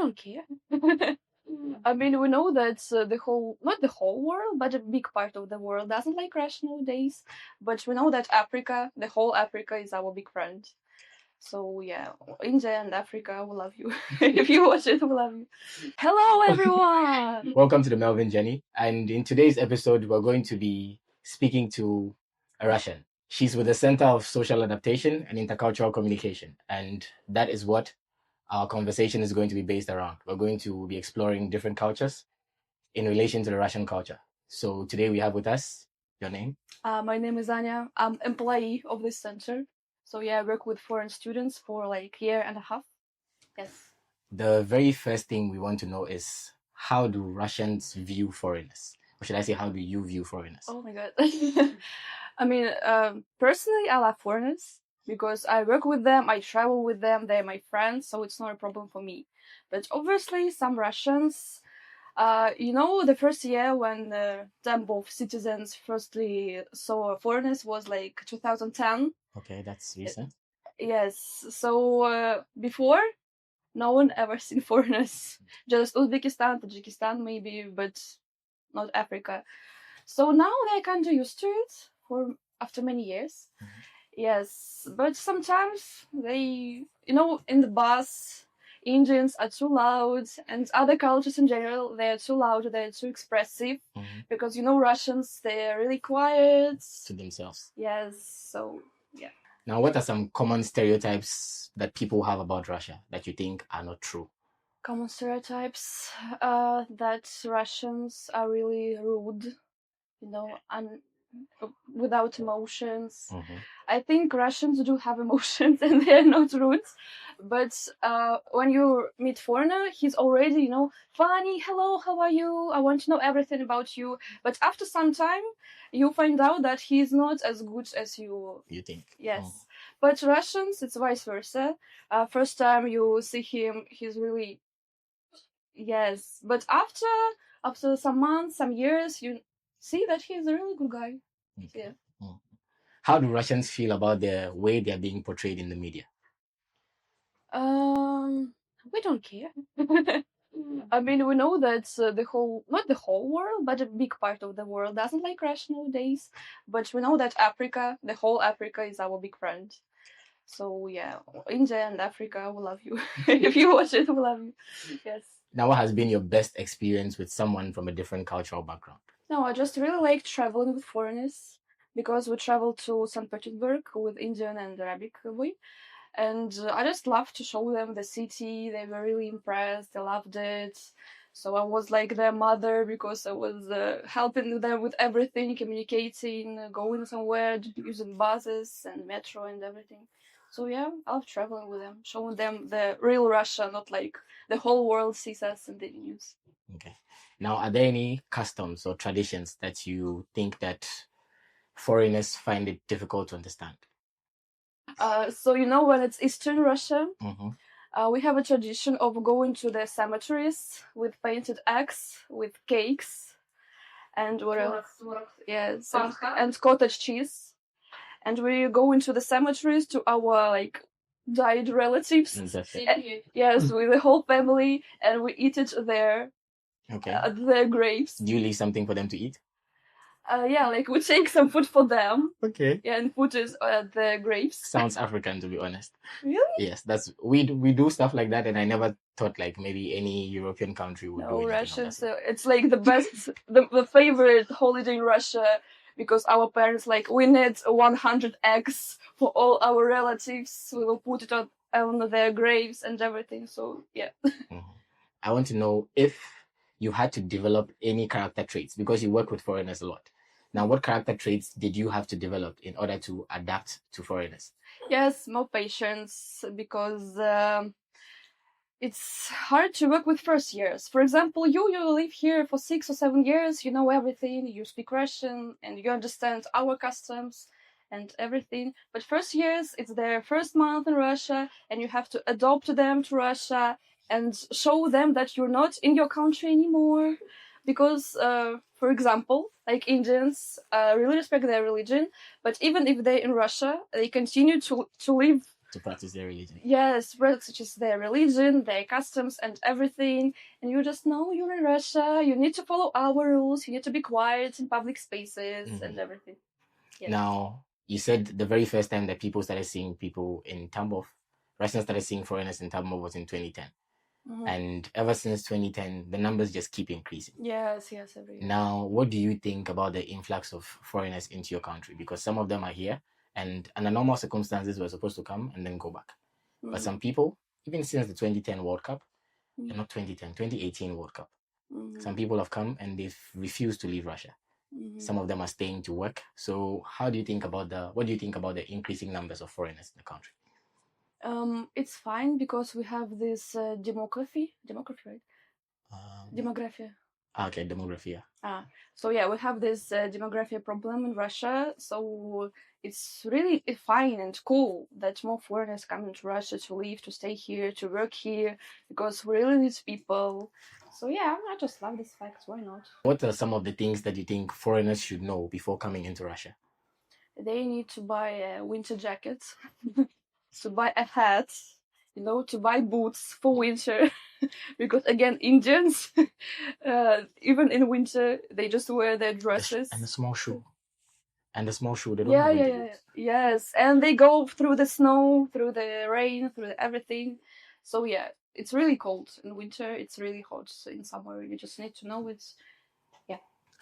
don't care. I mean, we know that not the whole world, but a big part of the world doesn't like Russia nowadays. But we know that Africa, the whole Africa, is our big friend. So yeah, India and Africa, we love you. If you watch it, we love you. Hello, everyone. Welcome to the Melvin Journey. And in today's episode, we're going to be speaking to a Russian. She's with the Center of Social Adaptation and Intercultural Communication. And that is what our conversation is going to be based around. We're going to be exploring different cultures in relation to the Russian culture. So today we have with us your name. My name is Anya. I'm employee of this center. So yeah, I work with foreign students for like a year and a half. Yes. The very first thing we want to know is, how do Russians view foreigners? Or should I say, how do you view foreigners? Oh my god. I mean, personally, I love foreigners because I work with them, I travel with them, they're my friends, so it's not a problem for me. But obviously, some Russians, the first year when the number of citizens firstly saw foreigners was like 2010. Okay, that's recent. Yes, so before, no one ever seen foreigners. Just Uzbekistan, Tajikistan maybe, but not Africa. So now they're kind of used to it after many years. Mm-hmm. Yes, but sometimes they, in the bus, Indians are too loud, and other cultures in general, they're too loud, they're too expressive, because, Russians, they're really quiet. To themselves. Yes, so, yeah. Now, what are some common stereotypes that people have about Russia that you think are not true? Common stereotypes, that Russians are really rude, and without emotions. Mm-hmm. I think Russians do have emotions and they're not rude. But when you meet foreigner, he's already, funny. Hello, how are you? I want to know everything about you. But after some time, you find out that he's not as good as you think. Yes. Oh. But Russians, it's vice versa. First time you see him, he's really yes. But after some months, some years, you see that he's a really good guy. Okay. Yeah. How do Russians feel about the way they're being portrayed in the media? We don't care. I mean, we know that not the whole world, but a big part of the world doesn't like Russia nowadays. But we know that Africa, the whole Africa, is our big friend. So yeah, India and Africa, we love you. If you watch it, we love you. Yes. Now, what has been your best experience with someone from a different cultural background? No, I just really like traveling with foreigners because we traveled to St. Petersburg with Indian and Arabic boy. And I just loved to show them the city. They were really impressed. They loved it. So I was like their mother because I was helping them with everything, communicating, going somewhere, using buses and metro and everything. So yeah, I love traveling with them, showing them the real Russia, not like the whole world sees us in the news. Okay. Now, are there any customs or traditions that you think that foreigners find it difficult to understand? So when it's Eastern Russia, we have a tradition of going to the cemeteries with painted eggs, with cakes, and what else? Yes, and cottage cheese. And we go into the cemeteries to our died relatives. Yes, with the whole family, and we eat it there. Okay. At their graves. Do you leave something for them to eat? We take some food for them. Okay. Yeah, and put it at the graves. Sounds African, to be honest. Really? Yes, we do stuff like that, and I never thought maybe any European country would do it. No, Russia. So it's like the best, the favorite holiday in Russia, because our parents we need 100 eggs for all our relatives. We will put it on their graves and everything. So yeah. I want to know if you had to develop any character traits, because you work with foreigners a lot. Now, what character traits did you have to develop in order to adapt to foreigners? Yes, more patience, because it's hard to work with first years. For example, you live here for 6 or 7 years, you know everything, you speak Russian, and you understand our customs and everything. But first years, it's their first month in Russia, and you have to adopt them to Russia and show them that you're not in your country anymore. Because, for example, Indians really respect their religion, but even if they're in Russia, they continue to live to practice their religion. Yes, such as their religion, their customs, and everything. And you just know you're in Russia. You need to follow our rules. You need to be quiet in public spaces and everything. Yes. Now, you said the very first time that people started seeing people in Tambov, Russians started seeing foreigners in Tambov was in 2010. And ever since 2010, the numbers just keep increasing. Yes, every year. Now, what do you think about the influx of foreigners into your country? Because some of them are here, and under normal circumstances, we're supposed to come and then go back. But some people, even since the 2010 World Cup, not 2010, 2018 World Cup, some people have come and they've refused to leave Russia. Some of them are staying to work. So what do you think about the increasing numbers of foreigners in the country? It's fine because we have this demography, right? Demography. Okay, demography. So yeah, we have this demography problem in Russia. So it's really fine and cool that more foreigners come into Russia to live, to stay here, to work here, because we really need people. So yeah, I just love this fact. Why not? What are some of the things that you think foreigners should know before coming into Russia? They need to buy a winter jacket, to buy a hat, to buy boots for winter. Because again, Indians, even in winter, they just wear their dresses. And a small shoe. They don't have winter boots. Yes, and they go through the snow, through the rain, through everything. So yeah, it's really cold in winter. It's really hot in summer. You just need to know it's.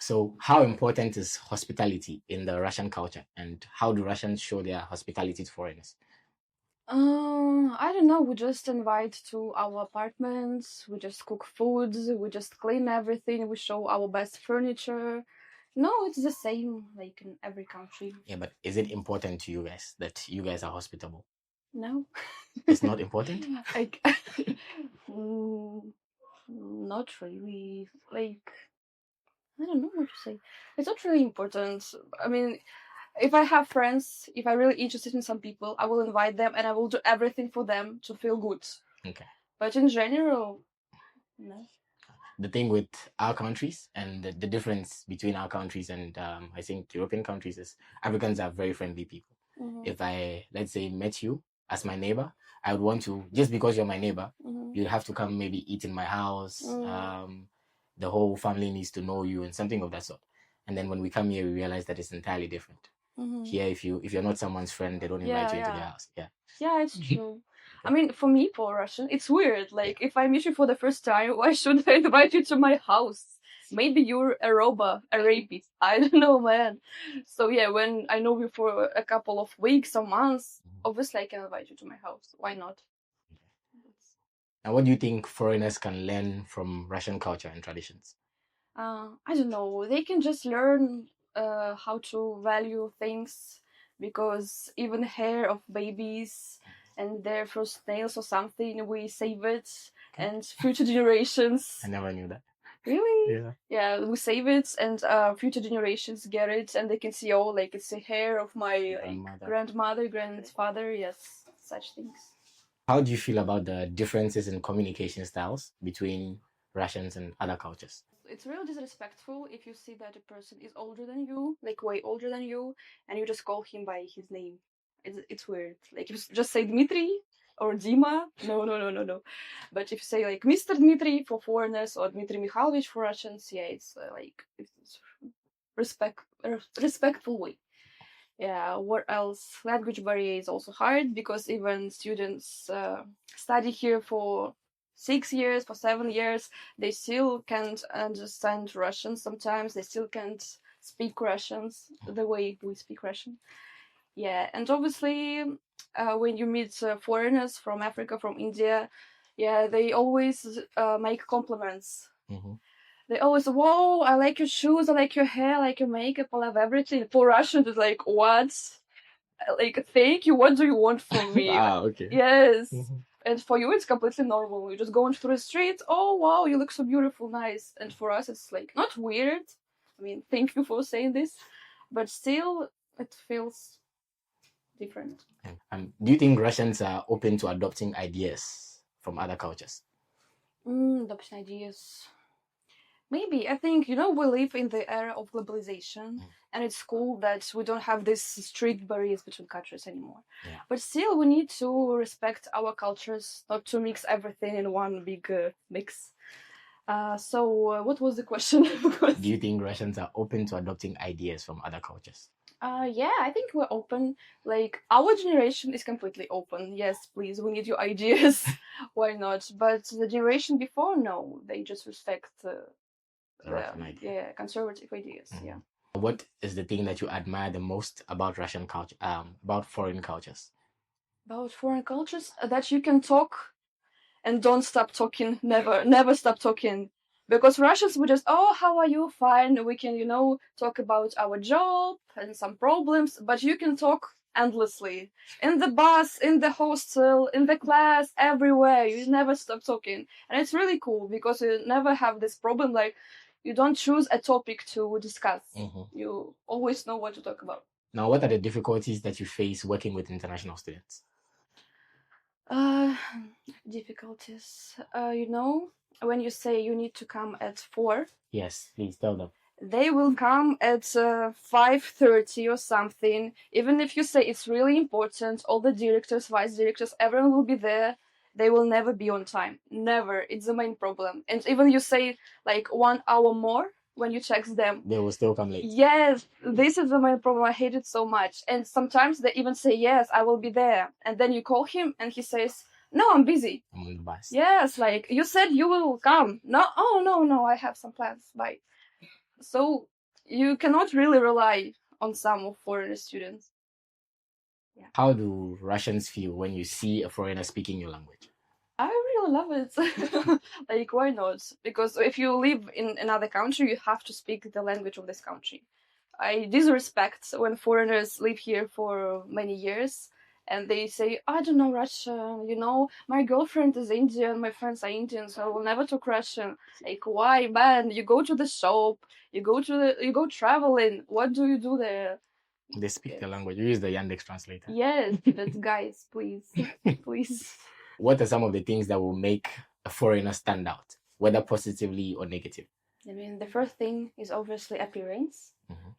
So how important is hospitality in the Russian culture, and how do Russians show their hospitality to foreigners? I don't know. We just invite to our apartments. We just cook food. We just clean everything. We show our best furniture. No, it's the same like in every country. Yeah, but is it important to you guys that you guys are hospitable? No. It's not important? Not really. Like, I don't know what to say. It's not really important. I mean, if I have friends, if I'm really interested in some people, I will invite them and I will do everything for them to feel good. Okay. But in general, no. The thing with our countries and the difference between our countries and I think European countries is Africans are very friendly people. If I, let's say, met you as my neighbor, I would want to, just because you're my neighbor, you have to come maybe eat in my house. The whole family needs to know you and something of that sort. And then when we come here, we realize that it's entirely different. Here, if you're not someone's friend, they don't invite you into their house. Yeah, it's true. I mean, for me, for Russian, it's weird. Like, if I meet you for the first time, why should I invite you to my house? Maybe you're a rapist. I don't know, man. So yeah, when I know you for a couple of weeks or months, obviously I can invite you to my house. Why not? And what do you think foreigners can learn from Russian culture and traditions? I don't know. They can just learn how to value things, because even hair of babies and their first nails or something, we save it, and future generations. I never knew that. Really? Yeah, we save it, and future generations get it, and they can see, oh, like it's the hair of my grandmother, grandfather. Yes, such things. How do you feel about the differences in communication styles between Russians and other cultures? It's really disrespectful if you see that a person is older than you, like way older than you, and you just call him by his name. It's weird. Like, if you just say Dmitry or Dima, no. But if you say like Mr. Dmitry for foreigners or Dmitry Mikhailovich for Russians, yeah, it's it's respectful way. Yeah, what else? Language barrier is also hard, because even students study here for 6 years, for 7 years, they still can't understand Russian sometimes. They still can't speak Russians the way we speak Russian. Yeah, and obviously, when you meet foreigners from Africa, from India, yeah, they always make compliments. They always, whoa, I like your shoes, I like your hair, I like your makeup, I love everything. For Russians, it's like, what? Like, thank you, what do you want from me? Okay. Yes. And for you, it's completely normal. You just going through the street, oh, wow, you look so beautiful, nice. And for us, it's like, not weird. I mean, thank you for saying this. But still, it feels different. Do you think Russians are open to adopting ideas from other cultures? Adopting ideas. Maybe. I think, we live in the era of globalization, and it's cool that we don't have these strict barriers between countries anymore. Yeah. But still, we need to respect our cultures, not to mix everything in one big mix. So, what was the question? Do you think Russians are open to adopting ideas from other cultures? Yeah, I think we're open. Like, our generation is completely open. Yes, please, we need your ideas. Why not? But the generation before, no, they just respect Russian idea. yeah, conservative ideas. Mhm. Yeah. What is the thing that you admire the most about Russian culture, about foreign cultures? About foreign cultures, that you can talk and don't stop talking. Never stop talking. Because Russians would just, oh, how are you? Fine. We can, talk about our job and some problems, but you can talk endlessly. In the bus, in the hostel, in the class, everywhere. You never stop talking. And it's really cool because you never have this problem like you don't choose a topic to discuss. You always know what to talk about. Now, what are the difficulties that you face working with international students? Uh, difficulties. When you say you need to come at 4, Yes, please tell them. they will come at 5:30 or something. Even if you say it's really important, all the directors, vice directors, everyone will be there. They will never be on time. Never. It's the main problem. And even you say like 1 hour more, when you text them, they will still come late. Yes, this is the main problem. I hate it so much. And sometimes they even say, yes, I will be there. And then you call him and he says, no, I'm busy. I'm on the bus. Yes, like you said you will come. No, oh, no, I have some plans. Bye. So you cannot really rely on some of foreign students. Yeah. How do Russians feel when you see a foreigner speaking your language? I really love it. Like, why not? Because if you live in another country, you have to speak the language of this country. I disrespect when foreigners live here for many years and they say, I don't know Russian, my girlfriend is Indian, my friends are Indian, so I will never talk Russian. Like, why, man? You go to the shop, you go traveling. What do you do there? They speak the language. You use the Yandex translator. Yes, but guys, please, please. What are some of the things that will make a foreigner stand out, whether positively or negative? I mean, the first thing is obviously appearance.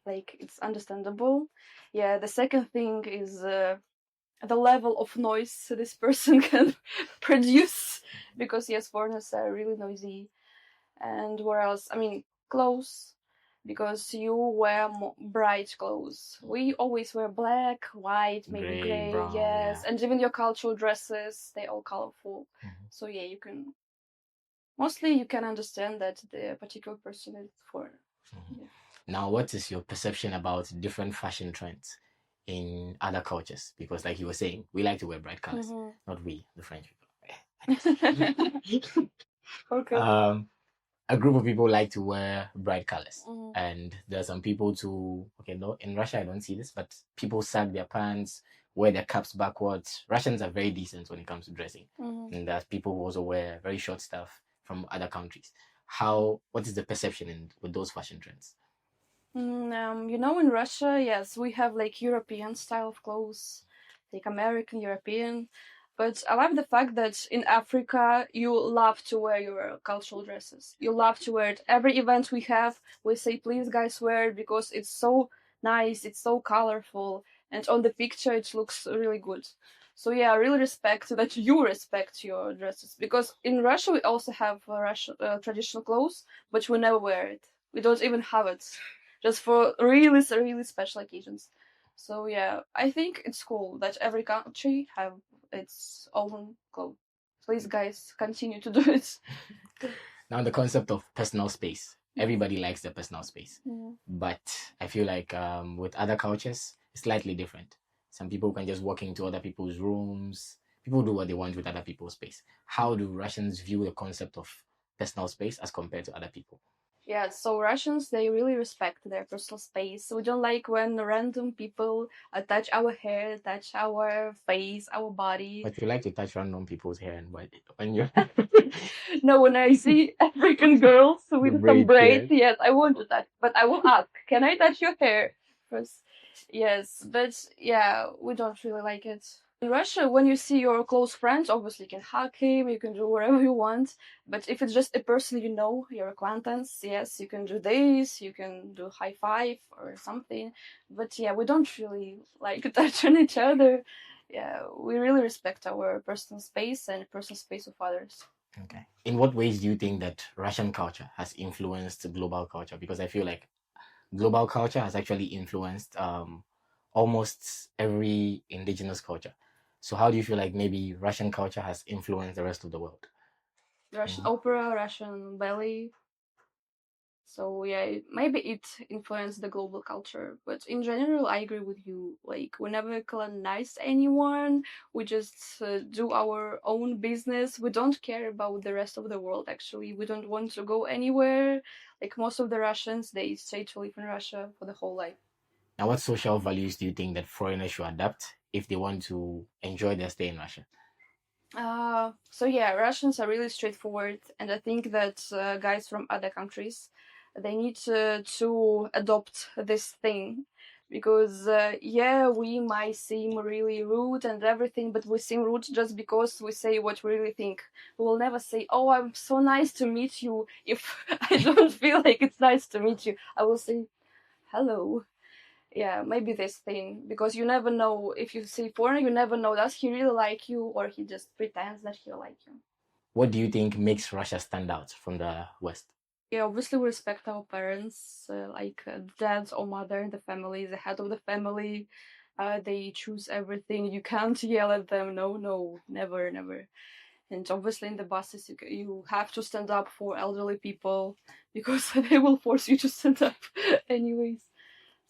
Like, it's understandable. Yeah, the second thing is the level of noise this person can produce. Because, yes, foreigners are really noisy. And where else? I mean, clothes. Because you wear bright clothes. We always wear black, white, maybe gray, brown, yes. yeah. And even your cultural dresses, they all colorful. So, yeah, mostly you can understand that the particular person is foreigner. Yeah. Now, what is your perception about different fashion trends in other cultures? Because, like you were saying, we like to wear bright colors. Not we, the French people. Okay. A group of people like to wear bright colors, and there are some people no, in Russia I don't see this, but people sag their pants, wear their caps backwards. Russians are very decent when it comes to dressing, and there's people who also wear very short stuff from other countries. What is the perception with those fashion trends? In Russia, yes, we have like European style of clothes, like American, European. But I love the fact that in Africa, you love to wear your cultural dresses. You love to wear it. Every event we have, we say, please, guys, wear it because it's so nice, it's so colorful, and on the picture, it looks really good. So, yeah, I really respect that you respect your dresses. Because in Russia, we also have traditional clothes, but we never wear it. We don't even have it. Just for really, really special occasions. So, yeah, I think it's cool that every country have its own code. Please, guys, continue to do it. Now, the concept of personal space. Everybody likes their personal space. But I feel like with other cultures, it's slightly different. Some people can just walk into other people's rooms. People do what they want with other people's space. How do Russians view the concept of personal space as compared to other people? Yeah, so Russians, they really respect their personal space. We don't like when random people touch our hair, touch our face, our body. But you like to touch random people's hair and body when you're... No, when I see African girls with some braids, yes, I want to touch. But I will ask, can I touch your hair? First, yes, but yeah, we don't really like it. In Russia, when you see your close friends, obviously you can hug him, you can do whatever you want. But if it's just a person you know, your acquaintance, yes, you can do this, you can do high five or something. But yeah, we don't really like touch on each other. Yeah, we really respect our personal space and personal space of others. Okay. In what ways do you think that Russian culture has influenced global culture? Because I feel like global culture has actually influenced almost every indigenous culture. So how do you feel like maybe Russian culture has influenced the rest of the world? Russian opera, Russian ballet. So yeah, maybe it influenced the global culture, but in general, I agree with you. Like, we never colonize anyone. We just do our own business. We don't care about the rest of the world. Actually, we don't want to go anywhere. Like most of the Russians, they stay to live in Russia for the whole life. Now, what social values do you think that foreigners should adapt if they want to enjoy their stay in Russia? So yeah, Russians are really straightforward, and I think that guys from other countries, they need to adopt this thing, because yeah, we might seem really rude and everything, but we seem rude just because we say what we really think. We will never say, "Oh, I'm so nice to meet you," if I don't feel like it's nice to meet you. I will say, "Hello." Yeah, maybe this thing, because you never know. If you see foreigner, you never know, does he really like you or he just pretends that he like you. What do you think makes Russia stand out from the West? Yeah, obviously we respect our parents, like dad or mother in the family, the head of the family. They choose everything. You can't yell at them. No, no, never, never. And obviously in the buses, you have to stand up for elderly people because they will force you to stand up anyways.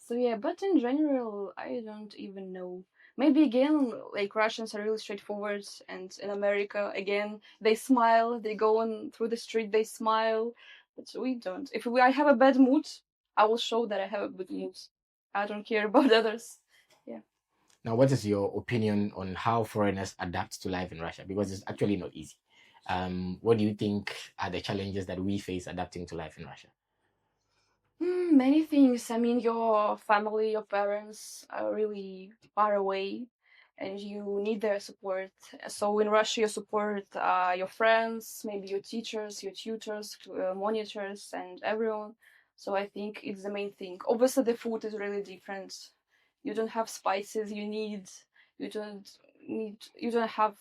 So yeah, but in general, I don't even know. Maybe again, like Russians are really straightforward, and in America, again, they smile. They go on through the street, they smile, but we don't. I have a bad mood, I will show that I have a good mood. I don't care about others. Yeah. Now, what is your opinion on how foreigners adapt to life in Russia? Because it's actually not easy. What do you think are the challenges that we face adapting to life in Russia? Many things. I mean, your family, your parents are really far away, and you need their support. So in Russia, you support your friends, maybe your teachers, your tutors, monitors, and everyone. So I think it's the main thing. Obviously, the food is really different. You don't have spices you need. You don't You don't have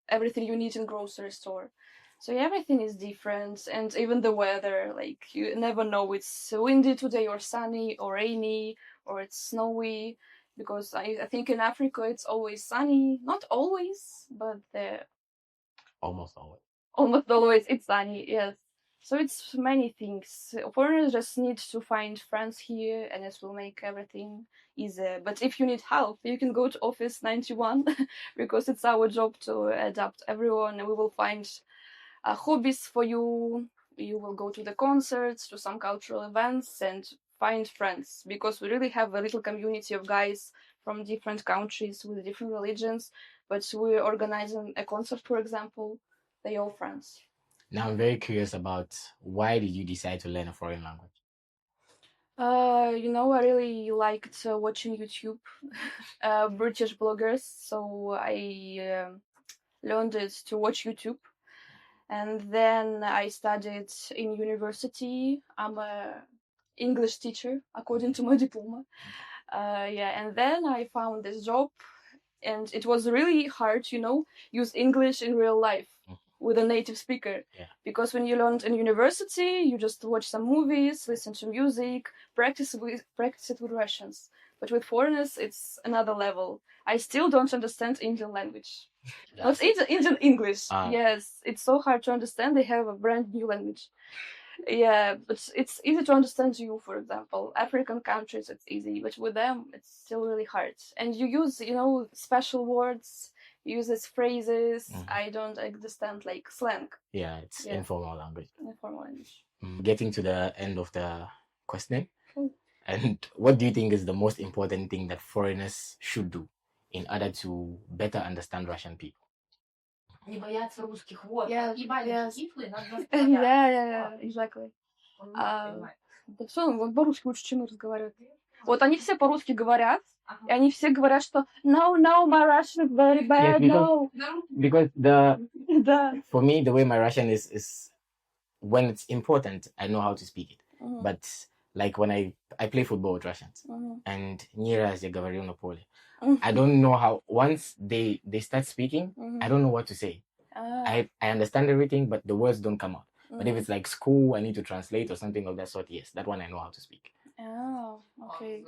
everything you need in grocery store. So yeah, everything is different, and even the weather, like you never know, it's windy today or sunny or rainy or it's snowy, because I think in Africa it's always sunny, not always, but Almost always. almost always it's sunny, yes. So it's many things. Foreigners just need to find friends here, and it will make everything easier. But if you need help, you can go to Office 91 because it's our job to adapt everyone, and we will find hobbies for you. You will go to the concerts, to some cultural events, and find friends, because we really have a little community of guys from different countries with different religions. But we're organizing a concert, for example, they all friends. Now, I'm very curious about why did you decide to learn a foreign language? I really liked watching YouTube, British bloggers, so I learned it to watch YouTube. And then I studied in university. I'm a English teacher, according to my diploma. Yeah, and then I found this job, and it was really hard, use English in real life with a native speaker. Yeah. Because when you learned in university, you just watch some movies, listen to music, practice it with Russians. But with foreigners, it's another level. I still don't understand Indian language. Not Indian English. Yes, it's so hard to understand. They have a brand new language. Yeah, but it's easy to understand you, for example. African countries, it's easy, but with them, it's still really hard. And you use, special words, you use these phrases. I don't understand, like, slang. Yeah, it's informal language. Informal language. Getting to the end of the questioning. Cool. And what do you think is the most important thing that foreigners should do in order to better understand Russian people? Не бояться русских. Вот. Yes, yes. Yeah, exactly. Да все, он по-русски лучше, чем мы разговариваем. Вот они все по-русски говорят, И они все говорят, что no, no, my Russian is very Yes, bad, no. because Да. for me the way my Russian is when it's important I know how to speak it. But like when I play football with Russians and не раз я говорю на поле, I don't know how once they start speaking, I don't know what to say. I understand everything, but the words don't come out. But if it's like school, I need to translate or something of that sort, yes, that one I know how to speak. Oh, okay.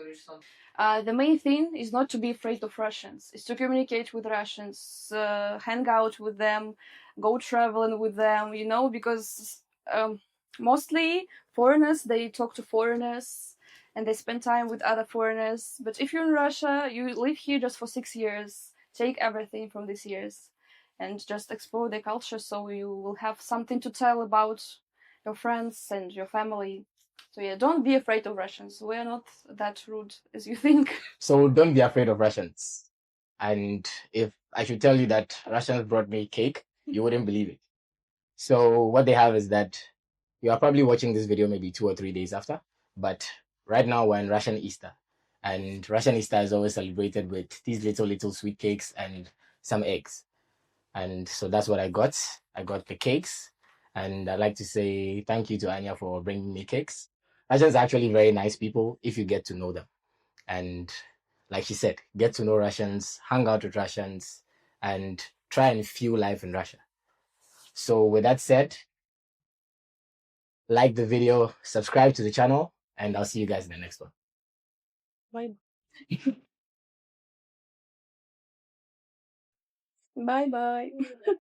The main thing is not to be afraid of Russians. It's to communicate with Russians, hang out with them, go traveling with them. You know, because mostly foreigners they talk to foreigners and they spend time with other foreigners. But if you're in Russia, you live here just for 6 years. Take everything from these years and just explore the culture, so you will have something to tell about your friends and your family. So yeah, don't be afraid of Russians. We're not that rude as you think. So don't be afraid of Russians. And if I should tell you that Russians brought me cake, you wouldn't believe it. So what they have is that you are probably watching this video maybe 2 or 3 days after, but right now we're in Russian Easter. And Russian Easter is always celebrated with these little sweet cakes and some eggs. And so that's what I got. I got the cakes. And I'd like to say thank you to Anya for bringing me cakes. Russians are actually very nice people if you get to know them. And like she said, get to know Russians, hang out with Russians, and try and feel life in Russia. So with that said, like the video, subscribe to the channel, and I'll see you guys in the next one. Bye. Bye bye.